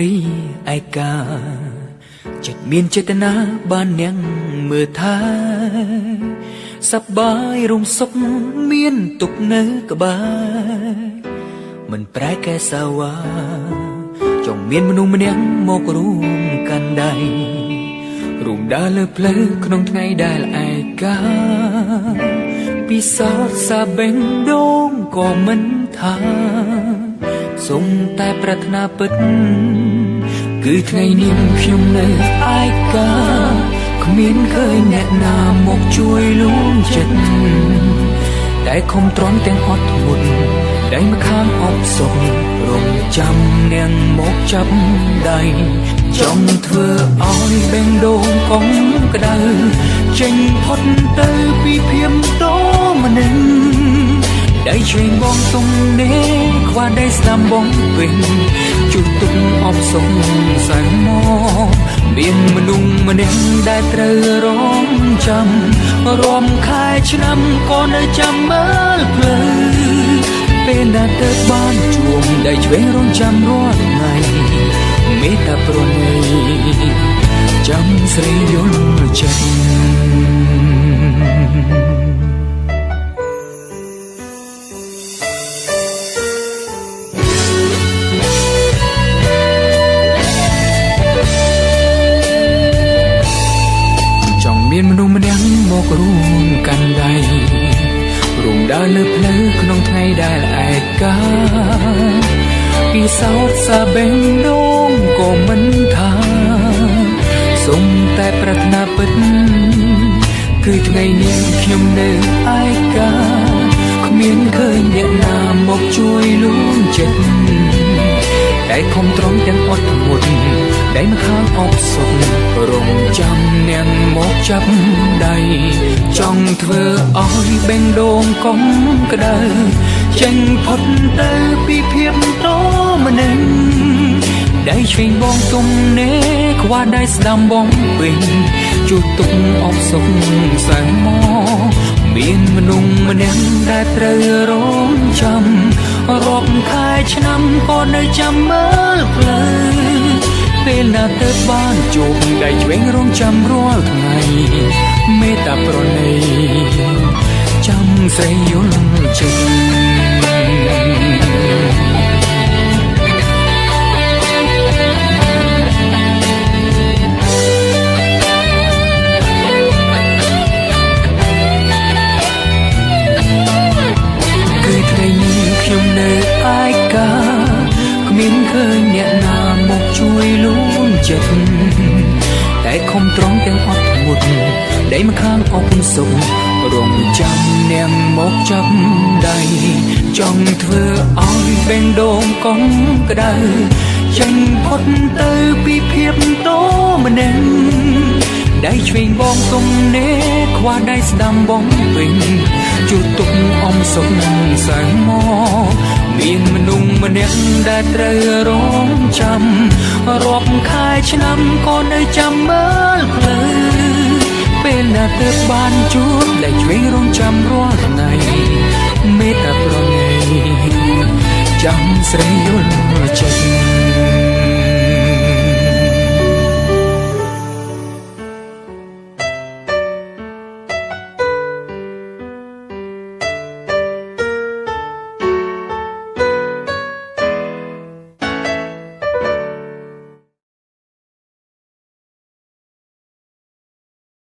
រីឯកាចិត្តមានចេតនាបាននាងមើលថាសប្បាយរំសុខមានទុកនៅក្បែរមិនប្រែកែសាវ៉ាចង់មានមនុស្សម្នាក់មករួមកាន់ដៃរួមដើរលើផ្លូវក្នុងថ្ងៃដែលឯកាពិសោធន៍សាបេងដូងក៏មិនថាសុំតែប្រាថ្នាពិតគឺថ្ងៃនេះខ្ញុំនៅឯកាគ្មានឃើញអ្នកណាមកជួយលួងចិត្តតែខំទ្រាំទាំងអត់ធ្មត់ដែលមកខាងអបសុខរំចាំនាងមកចាប់ដៃចង់ធ្វើឲ្យបេងដូងកុំក្តៅចេញផុតទៅពីភាពតម្នឹងដៃឆ្វេងបងទុំនេះខ្វះដៃស្ដាំបងវិញជួយទុកអបសុខសែនមកមានមនុស្សម្នាក់ដែលត្រូវរងចាំរួមខែឆ្នាំក៏នៅចាំមើលផ្លូវពេលដែលទៅបានជួបដៃឆ្វេងរងចាំរាល់ថ្ងៃមេត្តាប្រណីចាំស្រីយល់ចិត្តមានមនុស្សម្នាក់មករួមកាន់ដៃរួមដើរលើផ្លូវក្នុងថ្ងៃដែលឯកាពិសោធន៍សាបេងដូងក៏មិនថាសុំតែប្រាថ្នាពិតគឺថ្ងៃនេះខ្ញុំនៅឯកាគ្មានឃើញអ្នកណាមកជួយលួងចិត្តតែខំទ្រាំទាំងអត់ធ្មត់ដែលមកខាងអបសុខរងចាំនាងមកចាប់ដៃចង់ធ្វើឲ្យបេងដូងកុំក្តៅចេញផុតទៅពីភាពតម្នឹងដៃឆ្វេងបងទុំនេះខ្វះដៃស្ដាំបងវិញជួយទុកអបសុខសែនមកមានមនុស្សម្នាក់ដែលត្រូវរងចាំរាប់ខែឆ្នាំក៏នៅចាំមើលផ្លូវពេលណាទៅបានជួបដៃឆ្វេងរងចាំរាល់ថ្ងៃមេត្តាប្រណីចាំស្រីយល់ចិត្តខ្ញុំនៅឯកាគ្មានឃើញអ្នកណាមកជួយលួងចិត្តតែខំទ្រាំទាំងអត់ធ្មត់ដៃមកខាងអបសុខរងចាំនាងមកចាប់ដៃចង់ធ្វើឲ្យបេងដូងកុំក្តៅចេញផុតទៅពីភាពតម្នឹងដៃឆ្វេងបងទុំនេះខ្វះដៃស្ដាំបងវិញជួយទុកអំសុខសែនមកមានមនុស្សម្នាក់ដែលត្រូវរងចាំរាប់ខែឆ្នាំក៏នៅចាំមើលផ្លូវពេលណាទៅបានជួបដៃឆ្វេងរងចាំរាល់ថ្ងៃមេត្តាប្រណីចាំស្រីយល់ចិត្ត